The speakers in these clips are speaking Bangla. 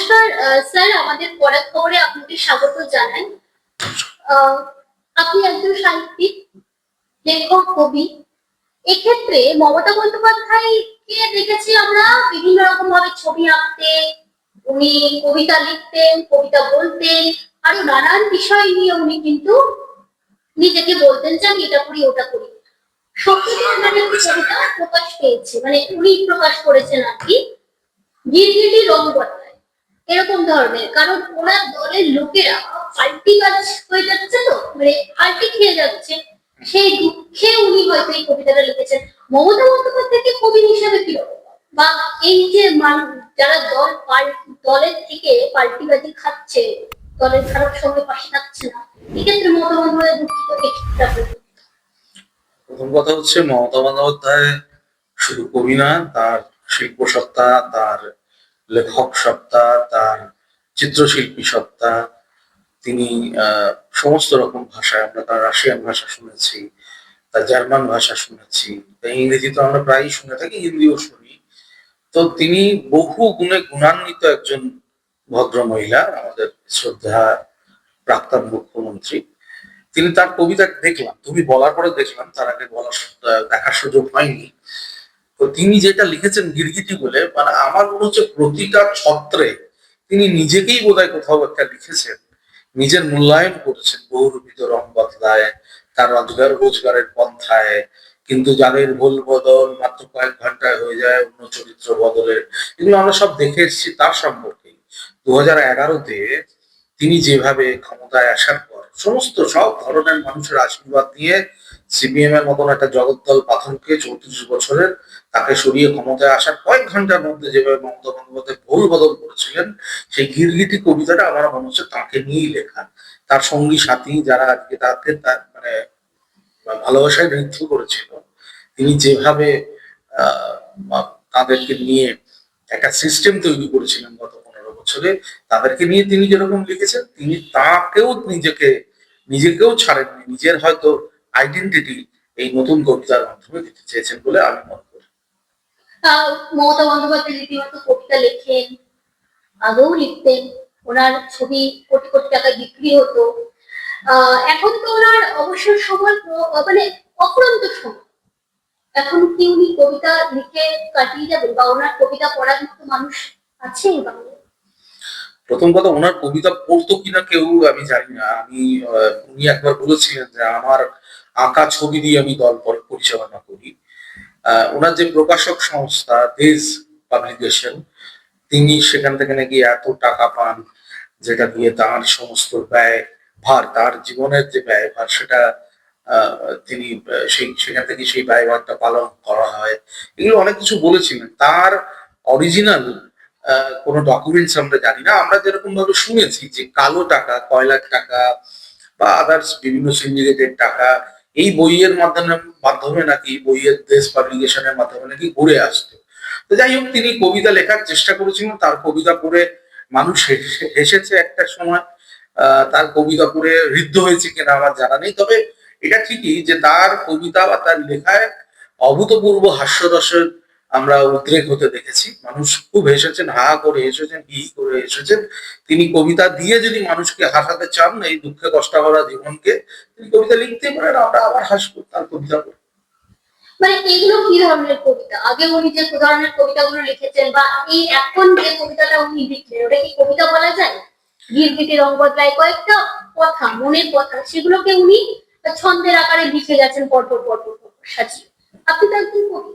নমস্কার স্যার, আমাদের পড়ার খবরে আপনাকে স্বাগত জানাই। আহ, আপনি একজন সাহিত্যিক, লেখক, কবি। এক্ষেত্রে মমতা বন্দ্যোপাধ্যায়কে দেখেছি আমরা বিভিন্ন রকম ভাবে ছবি আঁকতে, উনি কবিতা লিখতেন, কবিতা বলতেন, আরো নানান বিষয় নিয়ে উনি কিন্তু নিজেকে বলতেন যে আমি এটা করি ওটা করি। সম্প্রতি ওনার একটি কবিতা প্রকাশ পেয়েছে, মানে উনি প্রকাশ করেছেন আর কি, গিরগিটি রং বদলায়, এরকম ধরনের। কারণ ওনার দলের লোকেরা পাল্টি বাজ হয়ে যাচ্ছে, তো মানে পাল্টি খেয়ে যাচ্ছে, সেই দুঃখে উনি হয়তো এই কবিতাটা লিখেছেন। মমতা বন্দ্যোপাধ্যায়কে কবি হিসেবে কিরকম, বা এই যে যারা দলের থেকে পাল্টিবাজি খাচ্ছে, দলের খারাপ সঙ্গে পাশে থাকছে না, এক্ষেত্রে মমতা বন্দ্যোপাধ্যায় দুঃখিত এক্ষেত্রে আপনার? প্রথম কথা হচ্ছে, মমতা বন্দ্যোপাধ্যায় শুধু কবি না, তার শিল্প সত্তা, তার লেখক সত্তা, তার চিত্রশিল্পী সত্তা। তিনি সমস্ত রকম ভাষায়, আমরা তার রাশিয়ান ভাষা শুনেছি, তার জার্মান ভাষা শুনেছি, ইংরেজি তো আমরা প্রায়ই শুনে থাকি, হিন্দিও শুনি। তো তিনি বহু গুণে গুণান্বিত একজন ভদ্র মহিলা, আমাদের শ্রদ্ধা প্রাক্তন মুখ্যমন্ত্রী। তিনি তার কবিতা দেখলাম, তুমি বলার পরে দেখলাম, তার আগে দেখার সুযোগ হয়নি। তো তিনি যেটা লিখেছেন গিরগিটি বলে, মানে আমার মনে হচ্ছে প্রতিটা ছত্রে তিনি নিজেকেই বোধহয় কোথাও একটা লিখেছেন, নিজের মূল্যায়ন করেছেন। বহুরূপিত রং বদলায়, তার রোজগারের পন্থায়, কিন্তু যাদের ভুল বদল মাত্র কয়েক ঘন্টায় হয়ে যায় অন্য চরিত্র বদলের। এগুলো আমরা সব দেখে এসেছি তার সম্পর্কে। 2011-তে তিনি যেভাবে ক্ষমতায় আসার পর সমস্ত সব ধরনের মানুষের আশীর্বাদ দিয়ে সিপিএম এর মতন একটা জগদ্দল পাথরকে 34 বছরের, তাকে সরিয়ে ক্ষমতায় আসার কয়েক ঘন্টার মধ্যে যেভাবে মমতা বন্দ্যোপাধ্যায় ভুল বদল করেছিলেন, সেই গিরগিটি কবিতাটা আমার মনে হচ্ছে তাকে নিয়েই লেখা। তার সঙ্গী সাথী যারা আজকে তাকে তার মানে ভালোবাসায় নৃত্য করেছিল, তিনি যেভাবে তাদেরকে নিয়ে একটা সিস্টেম তৈরি করেছিলেন গত 15 বছরে, তাদেরকে নিয়ে তিনি যেরকম লিখেছেন, তিনি তাকেও নিজেকেও ছাড়েননি, নিজের হয়তো আইডেন্টিটি এই নতুন কবিতার মাধ্যমে দিতে চেয়েছেন বলে আমি মনে করি। মমতা বন্দ্যোপাধ্যায় রীতিমতো কবিতা লেখেন, আগেও লিখতেন, ওনার ছবি কোটি কোটি টাকায় বিক্রি হতো। এখন তো ওনার অবসর সময় মানে অক্লান্ত সময়, এখন কি উনি কবিতা লিখে কাটিয়ে যাবেন, বা ওনার কবিতা পড়ার মতো মানুষ আছে বাংলায়? প্রথম কথা, ওনার কবিতা পড়তো কিনা কেউ আমি জানি না। উনি একবার বলেছিলেন যে আমার আঁকা ছবি দিয়ে আমি দল পরিচালনা করি। ওনার যে প্রকাশক সংস্থা দেশ পাবলিকেশন, তিনি সেখান থেকে নাকি এত টাকা পান, যেটা দিয়ে তার সমস্ত ব্যয় ভার, তার জীবনের যে ব্যয় ভার, সেটা তিনি সেখান থেকে সেই ব্যয়ভারটা পালন করা হয়। এগুলো অনেক কিছু বলেছিলেন। তার অরিজিনাল কোনো ডকুমেন্টস আমরা জানি না। আমরা যেরকম ভাবে শুনেছি যে কালো টাকা, কয়লার টাকা বা আদার্স বিভিন্ন সিন্ডিকেটের টাকা এই বইয়ের মাধ্যমে নাকি, বইয়ের দেশ পাবলিকেশনের মাধ্যমে নাকি ঘুরে আসতো। তো যাই হোক, তিনি কবিতা লেখার চেষ্টা করেছিলেন, তার কবিতা পড়ে মানুষ হেসেছে একটা সময়। তার কবিতা পড়ে ঋদ্ধ হয়েছে কিনা আমার জানা নেই, তবে এটা ঠিকই যে তার কবিতা বা তার লেখায় অভূতপূর্ব হাস্যরসের আমরা উদ্রেক হতে দেখেছি। মানুষ খুব হেসেছেন, হা করে হেসেছেন, হি করে হেসেছেন। তিনি কবিতা দিয়ে যদি মানুষকে হাসাতে চান এই দুঃখে কষ্ট ভরা জীবনকে, তিনি কবিতা লিখতে পারেন, আমরা আবার হাসবো তার কবিতা পড়ে। মানে এগুলো কি ধরনের কবিতা? আগে উনি যে ধরনের কবিতাগুলো লিখেছেন, বা এই এখন যে কবিতাটা উনি লিখলেন, ওটা কি কবিতা বলা যায়? গিরগিটি রং বদলায়, কয়েকটা কথা, মনের কথা, সেগুলোকে উনি ছন্দের আকারে লিখে গেছেন পরপর পরপর পরপর সাজিয়ে। আপনি তো একজন কবি।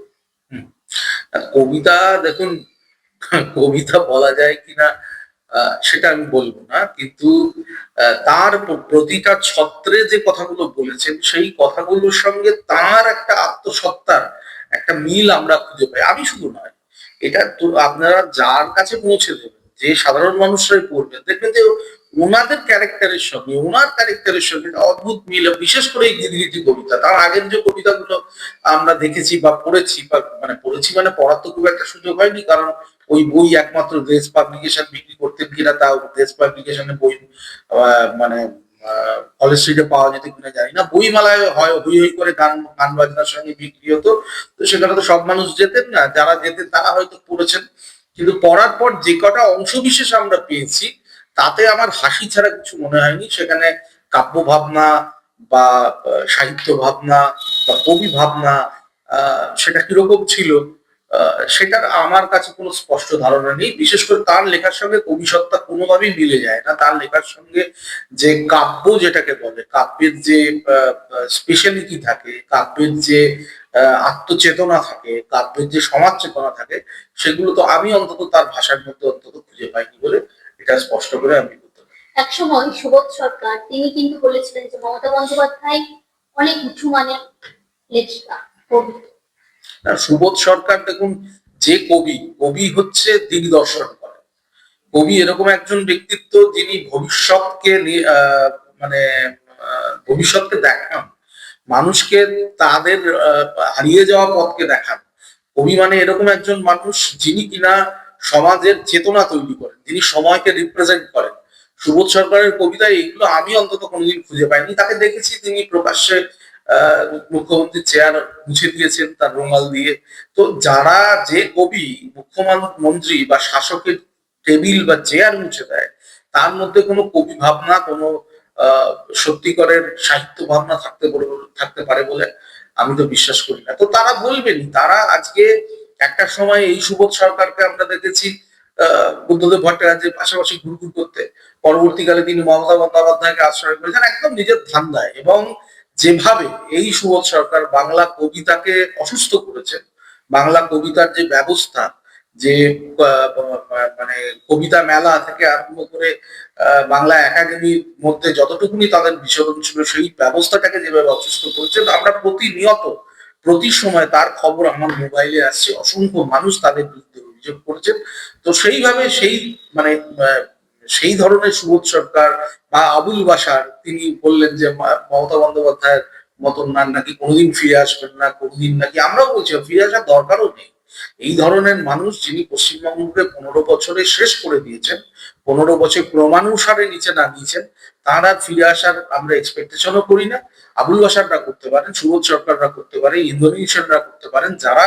কবিতা দেখুন, কবিতা বলা যায় কিনা সেটা আমি বলবো না, কিন্তু তার প্রতিটা ছত্রে যে কথাগুলো বলেছেন, সেই কথাগুলোর সঙ্গে তার একটা আত্মসত্তার একটা মিল আমরা খুঁজে পাই। আমি শুধু নয়, এটা তো আপনারা যার কাছে পৌঁছে দেবেন, যে সাধারণ মানুষরাই পড়বেন, দেখবেন যে ওনাদের ক্যারেক্টারের সঙ্গে একটা অদ্ভুত মিল। বিশেষ করে এই গিরগিটি কবিতা, তার আগের যে কবিতাগুলো আমরা দেখেছি বা পড়েছি, বা মানে পড়ার তো খুব একটা সুযোগ হয়নি, কারণ ওই বই একমাত্র দেশ পাবলিকেশন বিক্রি করতেন কিনা, তাও দেশ পাবলিকেশনের বই মানে কলেজ স্ট্রিটে পাওয়া যেত কিনা জানি না। বইমেলায় হয় হই হই করে গান গান বাজনার সঙ্গে বিক্রি হতো। তো সেখানে তো সব মানুষ যেতেন না, যারা যেতেন তারা হয়তো পড়েছেন। কিন্তু পড়ার পর যে কটা অংশ বিশেষ আমরা পেয়েছি তাতে আমার হাসি ছাড়া কিছু মনে হয়নি। সেখানে কাব্য ভাবনা বা সাহিত্য ভাবনা বা কবি ভাবনা সেটা কিরকম ছিল সেটার আমার কাছে কোনো স্পষ্ট ধারণা নেই। বিশেষ করে তার লেখার সঙ্গে কবি সত্তা কোনোভাবেই মিলে যায় না। তার লেখার সঙ্গে যে কাব্য যেটাকে বলে, কাব্যের যে স্পেশালিটি থাকে, কাব্যের যে আত্মচেতনা থাকে, কাব্যের যে সমাজ চেতনা থাকে, সেগুলো তো আমি অন্তত তার ভাষার মধ্যে অন্তত খুঁজে পাইনি বলে এটা স্পষ্ট করে আমি বলতে পারি। একসময় সুবোধ সরকার তিনি কিন্তু বলেছিলেন যে মমতা বন্দ্যোপাধ্যায় অনেক উঁচু মানের লেখিকা, কবি। সুবোধ সরকার দেখুন, যে কবি, কবি হচ্ছে দিগদর্শন করে। কবি এরকম একজন ব্যক্তিত্ব যিনি ভবিষ্যৎকে মানে ভবিষ্যৎকে দেখান, মানুষকে তাদের হারিয়ে যাওয়া পথকে দেখান। কবি মানে এরকম একজন মানুষ যিনি কিনা সমাজের চেতনা তৈরি করেন, যিনি সময়কে রিপ্রেজেন্ট করেন। সুবোধ সরকারের কবিতায় এগুলো আমি অন্তত কোনোদিন খুঁজে পাইনি। তাকে দেখেছি তিনি প্রকাশ্যে মুখ্যমন্ত্রীর চেয়ার মুছে দিয়েছেন তার রুমাল দিয়ে। তো যারা, যে কবি মুখ্যমন্ত্রী বা শাসকের টেবিল বা চেয়ার মুছে দেয়, তার মধ্যে কোনো কবি ভাবনা, কোনো সত্যিকারের সাহিত্য ভাবনা থাকতে পারে বলে আমি তো বিশ্বাস করি না। তো তারা বলবেনই। তারা আজকে একটা সময় এই সুবোধ সরকারকে আমরা দেখেছি বুদ্ধদেব ভট্টাচার্যের পাশাপাশি ঘুরঘুর করতে। পরবর্তীকালে তিনি মমতা বন্দ্যোপাধ্যায়কে আশ্রয় করেছেন একদম নিজের ধান্দায়। এবং যেভাবে এই সুবোধ সরকার বাংলা কবিতাকে অসুস্থ করেছেন, বাংলা কবিতার যে ব্যবস্থা, যে মানে কবিতা মেলা থেকে আরম্ভ করে বাংলা একাডেমির মধ্যে যতটুকুনি তাদের বিচরণ ছিল, সেই ব্যবস্থাটাকে যেভাবে অসুস্থ করেছেন, আমরা প্রতিনিয়ত প্রতি সময় তার খবর আমার মোবাইলে আসছে। অসংখ্য মানুষ তাদের বিরুদ্ধে অভিযোগ করেছেন। তো সেইভাবে মানে সেই ধরনের সুবোধ সরকার বা আবুল বাশার, তিনি বললেন যে মমতা বন্দ্যোপাধ্যায়ের মতন নাকি কোনোদিন ফিরে আসবেন না, কোনোদিন নাকি, আমরাও বলছি ফিরে আসার দরকারও নেই। এই ধরনের মানুষ যিনি পশ্চিমবঙ্গকে 15 বছরে শেষ করে দিয়েছেন, 15 বছর ক্রমানুসারে নিচে নামিয়েছেন, তার আর ফিরে আসার আমরা এক্সপেকটেশনও করি না। আবুল বাশাররা করতে পারেন, সুবোধ সরকাররা করতে পারে, ইন্দোনেশিয়ানরা করতে পারেন, যারা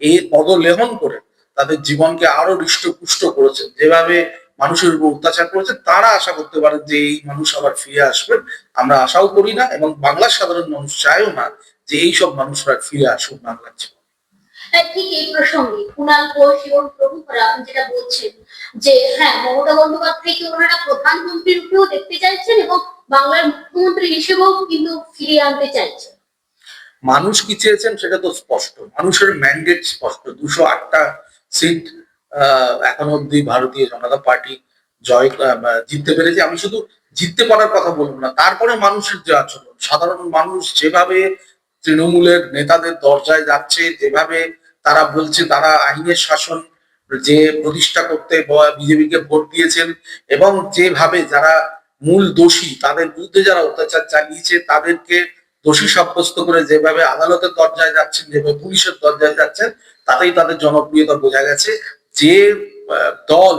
এই পদলেহন করে তাদের জীবনকে আরো হৃষ্টপুষ্ট করেছেন, যেভাবে মানুষের উপর অত্যাচার করেছে, তারা আশা করতে পারেন যে এই মানুষ আবার ফিরে আসবেন। আমরা আশাও করি না, এবং বাংলার সাধারণ মানুষ চায়ও না যে এইসব মানুষরা ফিরে আসুন বাংলার জীবন। ঠিক এই প্রসঙ্গে কুণাল ঘোষ এবং প্রমুখরা যেটা বলছেন যে হ্যাঁ, মমতা বন্দ্যোপাধ্যায়কে ওনারা প্রধানমন্ত্রী রূপেও দেখতে চাইছেন এবং বাংলার মুখ্যমন্ত্রী হিসেবেও কিন্তু ফিরিয়ে আনতে চাইছেন। মানুষ কি চেয়েছেন সেটা তো স্পষ্ট, মানুষের ম্যান্ডেট স্পষ্ট। 208টা সিট এখনো অব্দি ভারতীয় জনতা পার্টি জিততে পেরেছে। আমি শুধু জিততে পারার কথা বলবো না, তারপরে মানুষের যে আচরণ, সাধারণ মানুষ যেভাবে তৃণমূলের নেতাদের দরজায় যাচ্ছে, যেভাবে তারা বলছে তারা আইনের শাসন যে প্রতিষ্ঠা করতে বিজেপিকে ভোট দিয়েছেন, এবং যেভাবে যারা মূল দোষী, তাদের বিরুদ্ধে যারা অত্যাচার চালিয়েছে তাদেরকে দোষী সাব্যস্ত করে যেভাবে আদালতের দরজায় যাচ্ছেন, যেভাবে পুলিশের দরজায় যাচ্ছেন, তাতেই তাদের জনপ্রিয়তা বোঝা গেছে। যে দল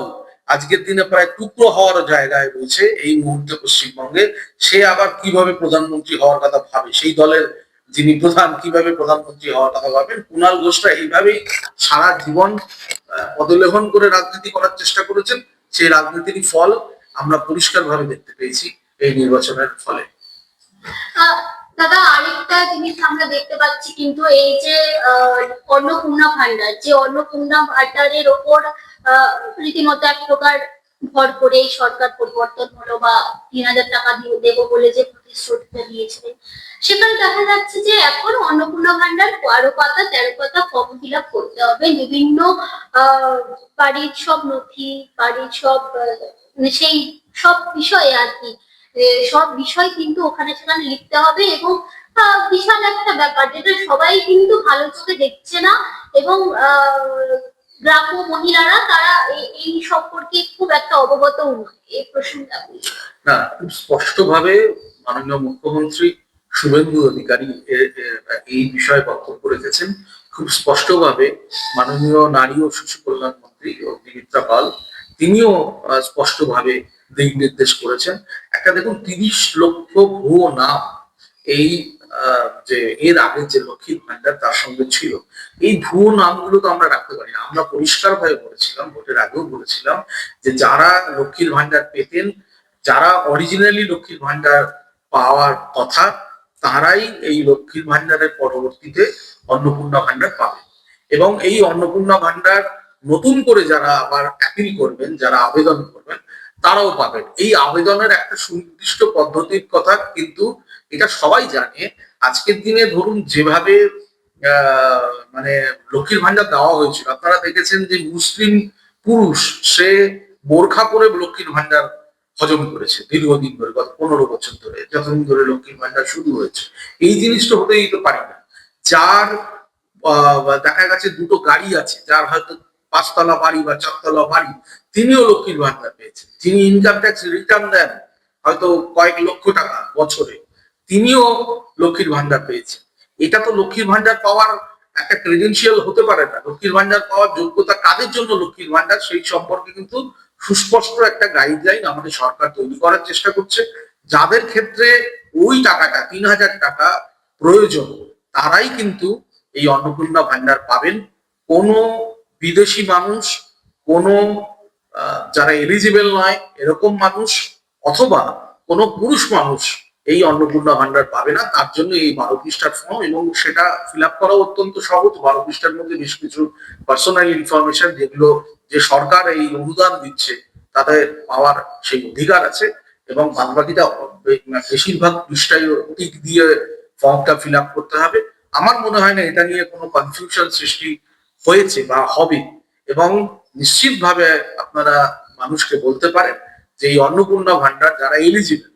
আজকের দিনে প্রায় টুকরো হওয়ার জায়গায় রয়েছে এই মুহূর্তে পশ্চিমবঙ্গে, সে আবার কিভাবে প্রধানমন্ত্রী হওয়ার কথা ভাবে, সেই দলের যিনি প্রধান কিভাবে প্রধানমন্ত্রী হওয়ার কথা ভাবেন। কুণাল ঘোষরা এইভাবেই সারা জীবন পদলেহন করে রাজনীতি করার চেষ্টা করেছেন। সেই রাজনীতির ফল আমরা পরিষ্কারভাবে দেখতে পেয়েছি এই নির্বাচনের ফলে। দাদা, আরেকটা জিনিস আমরা দেখতে পাচ্ছি কিন্তু এই যে অন্নপূর্ণা ভান্ডার, যে অন্নপূর্ণা ভান্ডারের ওপর রীতিমতো এক প্রকার ভর করে এই সরকার পরিবর্তন হলো বা 3000 টাকা দিয়ে দেবো বলে যে প্রতিশ্রুতিটা দিয়েছিলেন, সেখানে দেখা যাচ্ছে যে এখন অন্নপূর্ণা ভান্ডার 12 পাতা 13 পাতা ফর্ম ফিল আপ করতে হবে। বিভিন্ন বাড়ির সব নথি, বাড়ির সব সেই সব বিষয়ে আর কি, সব বিষয় কিন্তু ওখানে সেখানে লিখতে হবে এবং বিশাল একটা ব্যাপার, যেটা সবাই কিন্তু ভালো চোখে দেখছে না। এবং গ্রাম্য মহিলারা তারা এই সম্পর্কে খুব একটা অবগত নয়। এই প্রশ্নটা না, খুব স্পষ্টভাবে মাননীয় মুখ্যমন্ত্রী শুভেন্দু অধিকারী এই বিষয়ে বক্তব্য রেখেছেন। খুব স্পষ্টভাবে মাননীয় নারী ও শিশু কল্যাণ মন্ত্রী অগ্নিমিত্রা পাল, তিনিও স্পষ্টভাবে দিক নির্দেশ করেছেন। একটা দেখুন, 30 লক্ষ ভুয়ো নাম এই যে এর আগে যে লক্ষ্মীর ভান্ডার তার সঙ্গে ছিল, এই ভুয়ো নামগুলো তো আমরা রাখতে পারি না। আমরা পরিষ্কার ভাবে বলেছিলাম, ভোটের আগেও বলেছিলাম, যে যারা লক্ষ্মীর ভান্ডার পেতেন, যারা অরিজিনালি লক্ষ্মীর ভান্ডার পাওয়ার কথা, তারাই এই লক্ষ্মীর ভান্ডারের পরবর্তীতে অন্নপূর্ণা ভান্ডার পাবে। এবং এই অন্নপূর্ণা ভান্ডার নতুন করে যারা আবার অ্যাপিল করবেন, যারা আবেদন করবেন, তারাও পাবেন। এই আবেদনের একটা সুনির্দিষ্ট পদ্ধতির কথা কিন্তু এটা সবাই জানে। আজকের দিনে ধরুন যেভাবে মানে লক্ষ্মীর ভান্ডার দেওয়া হয়েছিল, আপনারা দেখেছেন যে মুসলিম পুরুষ সে বোরখা পরে লক্ষ্মীর ভান্ডার হজম করেছে দীর্ঘদিন ধরে, গত 15 বছর ধরে, যতদিন ধরে লক্ষ্মীর ভান্ডার শুরু হয়েছে। এই জিনিসটা হতেই তো পারে না। যার দেখা গেছে দুটো গাড়ি আছে, যার হয়তো 5 তলা বাড়ি বা 4 তলা বাড়ি, তিনিও লক্ষ্মীর ভান্ডার পেয়েছেন। যিনি ইনকাম ট্যাক্স রিটার্ন দেন হয়তো কয়েক লক্ষ টাকা বছরে, তিনিও লক্ষ্মীর ভান্ডার পেয়েছেন। এটা তো লক্ষ্মীর ভান্ডার পাওয়ার একটা ক্রেডেন্সিয়াল হতে পারে না। লক্ষ্মীর ভান্ডার পাওয়ার যোগ্যতা কাদের জন্য লক্ষ্মীর ভান্ডার, সেই সম্পর্কে কিন্তু সুস্পষ্ট একটা গাইডলাইন আমাদের সরকার তৈরি করার চেষ্টা করছে। যাদের ক্ষেত্রে ওই টাকাটা 3,000 টাকা প্রয়োজন, তারাই কিন্তু এই অন্নপূর্ণা ভান্ডার পাবেন। কোনো বিদেশি মানুষ, কোনো যারা এলিজিবল নয় এরকম মানুষ, অথবা কোনো পুরুষ মানুষ এই অন্নপূর্ণা ভান্ডার পাবে না। তার জন্য এই 12 পৃষ্ঠার ফর্ম, এবং সেটা ফিল আপ করা অত্যন্ত সহজ। 12 পৃষ্ঠার মধ্যে বেশ কিছু পার্সোনাল ইনফরমেশন, যেগুলো যে সরকার এই অনুদান দিচ্ছে তাদের পাওয়ার সেই অধিকার আছে। এবং বাদবাকিটা বেশিরভাগ পৃষ্ঠায় টিক দিয়ে ফর্মটা ফিল আপ করতে হবে। আমার মনে হয় না এটা নিয়ে কোনো কনফিউশন সৃষ্টি হয়েছে বা হবে। এবং নিশ্চিতভাবে আপনারা মানুষকে বলতে পারেন যে এই অন্নপূর্ণা ভান্ডার যারা এলিজিবল,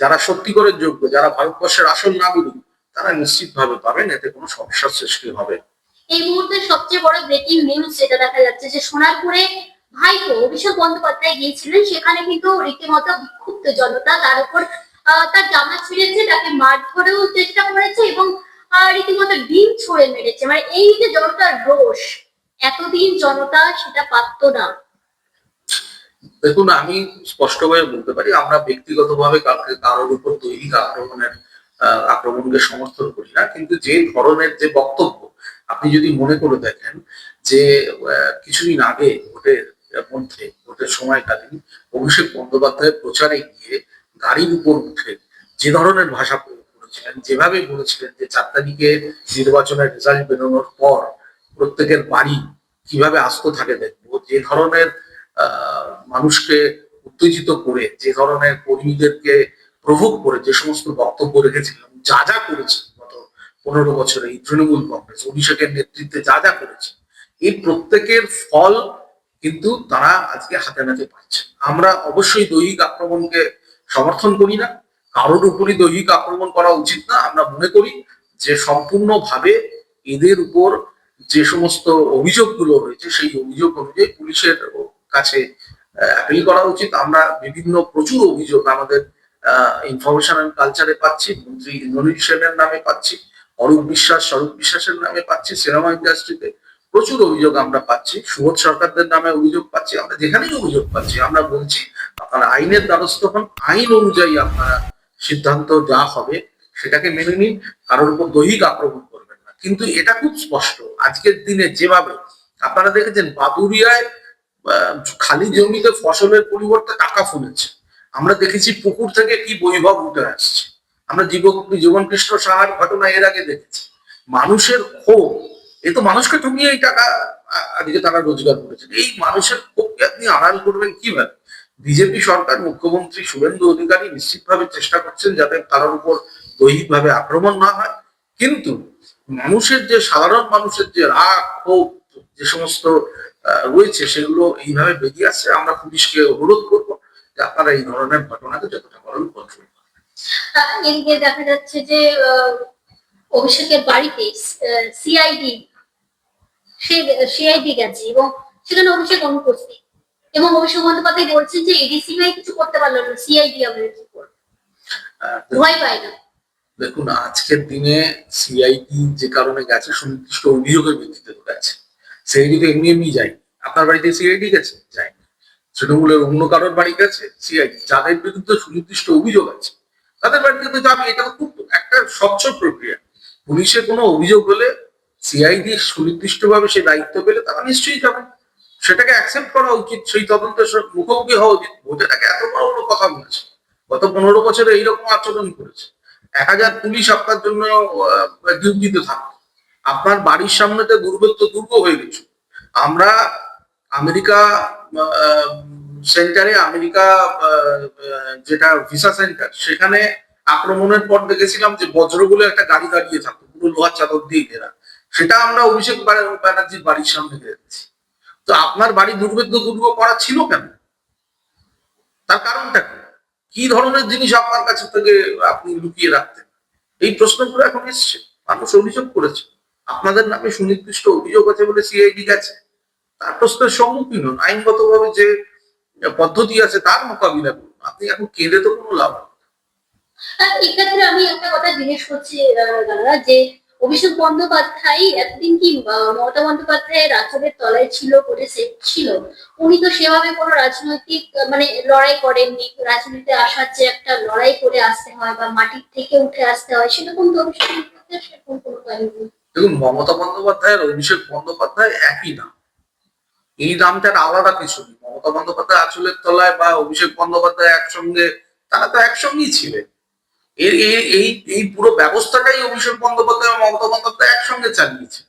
যারা সত্যিকারের যোগ্য, যারা ভারতবর্ষের আসল নাগরিক, তারা নিশ্চিতভাবে পাবেন। এতে কোনো সমস্যার সৃষ্টি হবে না। এই মুহূর্তে সবচেয়ে বড় ব্রেকিং নিউজ যেটা দেখা যাচ্ছে যে সোনারপুরে ভাইপো অভিষেক বন্দ্যোপাধ্যায় গিয়েছিলেন, সেখানে কিন্তু রীতিমতো বিক্ষুব্ধ জনতা তার উপর তার জামা ছিঁড়েছে, তাকে মারধরেও চেষ্টা করেছে এবং রীতিমতো ডিম ছুঁড়ে মেরেছে। মানে এই যে জনতার রোষ, এতদিন জনতা সেটা পারতো না। দেখুন, আমি স্পষ্টভাবে বলতে পারি, আমরা ব্যক্তিগতভাবে কাউকে কারোর উপর দৈহিক আক্রমণকে সমর্থন করি না। কিন্তু যে ধরনের যে বক্তব্য, আপনি যদি মনে করে দেখেন যে কিছুদিন আগে ভোটের সময়কালীন অভিষেক বন্দ্যোপাধ্যায় প্রচারে গিয়ে গাড়ির উপর উঠে যে ধরনের ভাষা প্রয়োগ করেছিলেন, যেভাবে বলেছিলেন যে 4 তারিখে নির্বাচনের রেজাল্ট বেরোনোর পর প্রত্যেকের বাড়ি কিভাবে আস্ত থাকে দেখবো, যে ধরনের মানুষকে উত্তেজিত করে, যে ধরনের কর্মীদেরকে প্রভোগ করে যে সমস্ত বক্তব্য রেখেছিলেন, যা যা করেছে গত 15 বছরে এই তৃণমূল কংগ্রেস অভিষেকের নেতৃত্বে যা যা করেছে, এই প্রত্যেকের ফল কিন্তু তারা আজকে হাতে নাতে পাচ্ছে। আমরা অবশ্যই দৈহিক আক্রমণকে সমর্থন করি না, কারোর উপরই দৈহিক আক্রমণ করা উচিত না। আমরা মনে করি যে সম্পূর্ণভাবে এদের উপর যে সমস্ত অভিযোগগুলো হয়েছে, সেই অভিযোগ অনুযায়ী পুলিশের কাছে অ্যাপিল করা উচিত। আমরা প্রচুর অভিযোগ আমাদের ইনফরমেশন অ্যান্ড কালচারে পাচ্ছি, মন্ত্রী ইন্দ্রনীল সেনের নামে পাচ্ছি, স্বরূপ বিশ্বাসের নামে পাচ্ছি, সিনেমা ইন্ডাস্ট্রিতে প্রচুর অভিযোগ আমরা পাচ্ছি, সুবোধ সরকারদের নামে অভিযোগ পাচ্ছি। আমরা যেখানেই অভিযোগ পাচ্ছি আমরা বলছি আপনারা আইনের দ্বারস্থ হন, আইন অনুযায়ী আপনারা সিদ্ধান্ত যা হবে সেটাকে মেনে নিন, কারোর উপর দৈহিক আক্রমণ করবেন না। কিন্তু এটা খুব স্পষ্ট, আজকের দিনে যেভাবে আপনারা দেখেছেন বাদুড়িয়ায় খালি জমিতে ফসলের পরিবর্তে টাকা ফলেছে, আমরা দেখেছি পুকুর থেকে কি বৈভব উঠে আসছে, আমরা জীবন কৃষ্ণ সাহার ঘটনা এর আগে দেখেছি। মানুষের ক্ষোভ, এ তো মানুষকে ঠকিয়ে এই টাকা আজকে তারা রোজগার করেছেন। এই মানুষের ক্ষোভকে আপনি আড়াল করবেন কিভাবে? বিজেপি সরকার, মুখ্যমন্ত্রী শুভেন্দু অধিকারী নিশ্চিতভাবে চেষ্টা করছেন যাতে তার উপর দৈহিকভাবে আক্রমণ না হয়। কিন্তু সাধারণ মানুষের যে রাগ ক্ষোভ যে সমস্ত রয়েছে, সেগুলো এইভাবে বেরিয়ে আসছে। আমরা পুলিশকে অনুরোধ করবো যে আপনারা এই ধরনের ঘটনাকে যতটা পারেন কন্ট্রোল করুন। এদিকে দেখা যাচ্ছে যে অভিষেকের বাড়িতে সিআইডি গেছে এবং সেখানে অভিষেক অনুপস্থিত, এবং অভিষেক বন্দ্যোপাধ্যায় বলছেন যে এডিসিবিআই কিছু করতে পারলো না, সিআইডি আমরা কি করবো, ভয় পায় না। দেখুন, আজকের দিনে সিআইডি যে কারণে গেছে সুনির্দিষ্ট অভিযোগের ভিত্তিতে গেছে। সিআইডি তো এমনি এমনি যায়নি। আপনার বাড়িতে সিআইডি গেছে? যায়নি। তৃণমূলের অন্য কারোর বাড়ি গেছে সিআইডি? যাদের বিরুদ্ধে সুনির্দিষ্ট অভিযোগ আছে তাদের বাড়িতে তো যাবে। এটা তো খুব একটা স্বচ্ছ প্রক্রিয়া। পুলিশের কোনো অভিযোগ হলে সিআইডি সুনির্দিষ্টভাবে সে দায়িত্ব পেলে তারা নিশ্চয়ই যাবে। সেটাকে অ্যাকসেপ্ট করা উচিত, সেই তদন্তের মুখোমুখি হওয়া উচিত। ভোটেটাকে এত বড় বড় কথা বলেছে, গত 15 বছরে এইরকম আচরণ করেছে। 1000 পুলিশ আপনার জন্য ডিউটিতে থাকতো, আপনার বাড়ির সামনেতে দুর্ভেদ্য দুর্গ হয়ে গেছে। আমরা আমেরিকা সেন্টারে, আমেরিকা যেটা ভিসা সেন্টার, সেখানে আক্রমণের পর দেখেছিলাম যে বজ্রগুলো একটা গাড়ি দাঁড়িয়ে থাকতো পুরো লোহার চাদর দিয়ে ঘেরা। সেটা আমরা অভিষেক ব্যানার্জির বাড়ির সামনে দেখেছি। তো আপনার বাড়ি দুর্ভেদ্য দুর্গ করা ছিল কেন? তার কারণটা কি? কি ধরনের জিনিস আপনার কাছে থেকে আপনি লুকিয়ে রাখতেন? এই প্রশ্নগুলো এখন এসছে, মানুষ অভিযোগ করেছে। আপনাদের নামে সুনির্দিষ্ট অভিযোগ আছে বলে সিআইডি গেছে। তার প্রশ্নের সম্মুখীন হন, আইনগতভাবে যে পদ্ধতি আছে তার মোকাবিলা করুন। আপনি এখন কেঁদে তো কোনো লাভ নেই। এক্ষেত্রে আমি একটা কথা জিজ্ঞেস করছি দাদা, যে অভিষেক বন্দ্যোপাধ্যায় এতদিন কি মমতা বন্দ্যোপাধ্যায়ের আঁচলের তলায় ছিল, করে সেফ ছিল? উনি তো সেভাবে কোনো রাজনৈতিক মানে লড়াই করেননি। রাজনীতিতে আসার যে একটা লড়াই করে আসতে হয় বা মাটির থেকে উঠে আসতে হয়, সেরকম তো অভিষেক বন্দ্যোপাধ্যায় সেরকম কোনো কাহিনী। দেখুন, মমতা বন্দ্যোপাধ্যায় আর অভিষেক বন্দ্যোপাধ্যায় একই নাম। এই নামটার আলাদা কিছু নেই। মমতা বন্দ্যোপাধ্যায় আঁচলের তলায় বা অভিষেক বন্দ্যোপাধ্যায় একসঙ্গে, তারা তো একসঙ্গেই ছিলেন। এই এই এই এই পুরো ব্যবস্থাটাই অভিষেক বন্দ্যোপাধ্যায় এবং মমতা বন্দ্যোপাধ্যায় একসঙ্গে চালিয়েছে।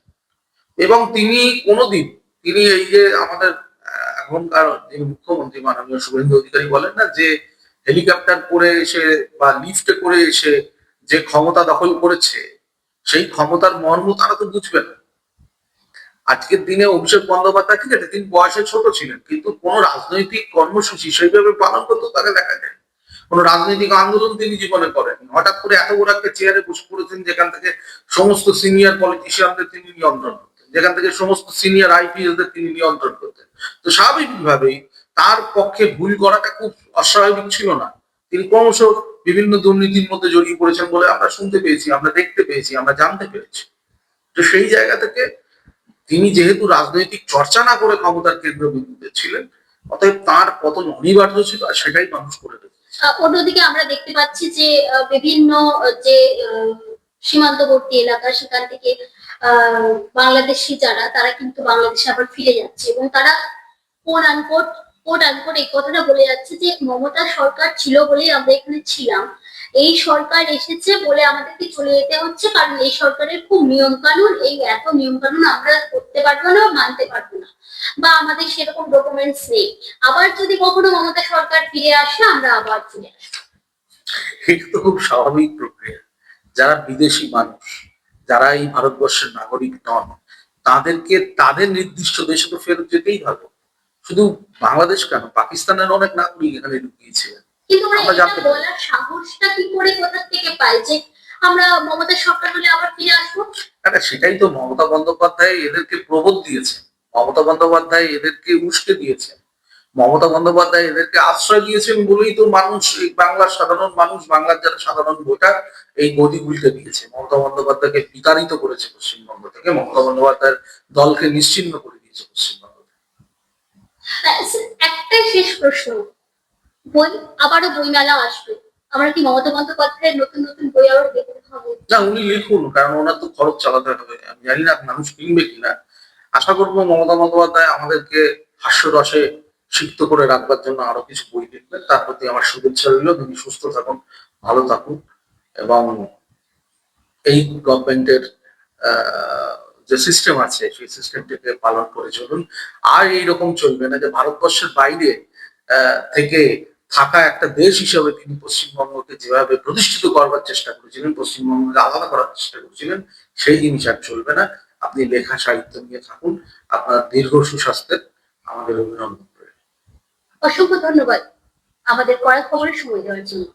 এবং তিনি কোনোদিন, তিনি এই যে আমাদের এখনকার যে মুখ্যমন্ত্রী মাননীয় শুভেন্দু অধিকারী বলেন না যে হেলিকপ্টার করে এসে বা লিফটে করে এসে যে ক্ষমতা দখল করেছে, সেই ক্ষমতার মর্ম তারা তো বুঝবে না। আজকের দিনে অভিষেক বন্দ্যোপাধ্যায়, ঠিক আছে তিনি বয়সে ছোট ছিলেন, কিন্তু কোন রাজনৈতিক কর্মসূচি সেইভাবে পালন করতে তাকে দেখা যায়। কোন রাজনৈতিক আন্দোলন তিনি জীবনে করেন। হঠাৎ করে এত বড় একটা চেয়ারে বসে পড়েছেন যেখান থেকে সমস্ত সিনিয়র পলিটিশিয়ানদের তিনি নিয়ন্ত্রণ করতেন, যেখান থেকে সমস্ত সিনিয়র আইপিএসদের তিনি নিয়ন্ত্রণ করতেন। তো স্বাভাবিকভাবেই তার পক্ষে ভুল করাটা খুব অস্বাভাবিক ছিল না। তিনি ক্রমশ বিভিন্ন দুর্নীতির মধ্যে জড়িয়ে পড়েছেন বলে আমরা শুনতে পেয়েছি, আমরা দেখতে পেয়েছি, আমরা জানতে পেরেছি। তো সেই জায়গা থেকে তিনি যেহেতু রাজনৈতিক চর্চা না করে ক্ষমতার কেন্দ্রবিন্দুতে ছিলেন, অতএব তার পতন অনিবার্য ছিল, আর সেটাই মানুষ করে রেখেছে। অন্যদিকে আমরা দেখতে পাচ্ছি যে বিভিন্ন যে সীমান্তবর্তী এলাকা, সেখান থেকে বাংলাদেশি যারা, তারা কিন্তু বাংলাদেশে আবার ফিরে যাচ্ছে এবং তারা কোট আনকোট এই কথাটা বলে যাচ্ছে যে মমতা সরকার ছিল বলেই আমরা এখানে ছিলাম, এই সরকার এসেছে বলে আমাদেরকে চলে যেতে হচ্ছে, কারণ এই সরকারের খুব নিয়ম কানুন, এই এত নিয়ম কানুন আমরা করতে পারবো না, মানতে পারবো না, বা আমাদের সেরকম ডকুমেন্টস নেই। আবার যদি কখনো মমতা সরকার ফিরে আসে, আমরা আবার ফিরে আসবো। এটা তো খুব স্বাভাবিক প্রক্রিয়া। যারা বিদেশি মানুষ, যারা এই ভারতবর্ষের নাগরিক নন, তাদেরকে তাদের নির্দিষ্ট দেশে তো ফেরত যেতেই হবে। শুধু বাংলাদেশ কেন, পাকিস্তানের অনেক নাগরিক এখানে ঢুকিয়েছে। কিন্তু আমরা আমরা এটা জানতে পারি বলার সাহসটা কি করে, কোথা থেকে পাই যে আমরা মমতা সরকার হলে আবার ফিরে আসবো? না, সেটাই তো মমতা বন্দ্যোপাধ্যায় এদেরকে প্রবোধ দিয়েছে। মমতা বন্দ্যোপাধ্যায় এদেরকে উস্কে দিয়েছে। মমতা বন্দ্যোপাধ্যায় এদেরকে আশ্রয় দিয়েছেন বলেই তো মানুষ, এই বাংলার সাধারণ মানুষ, বাংলার যারা সাধারণ ভোটার, এই গদি উল্টে দিয়েছে। মমতা বন্দ্যোপাধ্যায়কে বিতাড়িত করেছে পশ্চিমবঙ্গ থেকে, মমতা বন্দ্যোপাধ্যায়ের দলকে নিশ্চিহ্ন করে দিয়েছে পশ্চিমবঙ্গ থেকে। একটাই শেষ প্রশ্ন, বই, আবারও বইমেলা আসবে, আমরা কি মমতা বন্দ্যোপাধ্যায়ের নতুন নতুন বই আবার দেখতে হবে? না, উনি লিখুন, কারণ ওনার তো খরচ চালাতে হবে। আমি জানি না মানুষ কিনবে কিনা। আশা করবো মমতা বন্দ্যোপাধ্যায় আমাদেরকে হাস্যরসে সিক্ত করে রাখবার জন্য আরো কিছু বই লিখবেন। তার প্রতি আমার শুভেচ্ছা রইল। তিনি সুস্থ থাকুন, ভালো থাকুন, এবং এই গভর্নমেন্টের যে সিস্টেম আছে সেই সিস্টেমটাকে পালন করে চলুন। আর এইরকম চলবে না যে ভারতবর্ষের বাইরে থেকে থাকা একটা দেশ হিসেবে তিনি পশ্চিমবঙ্গকে যেভাবে প্রতিষ্ঠিত করবার চেষ্টা করেছিলেন, পশ্চিমবঙ্গকে আলাদা করার চেষ্টা করেছিলেন, সেই জিনিস আর চলবে না। আপনি লেখা সাহিত্য নিয়ে থাকুন। আপনার দীর্ঘ সুস্বাস্থ্যের আমাদের অভিনন্দন। অসংখ্য ধন্যবাদ আমাদের কড়া খবরের সময় দেওয়ার জন্য।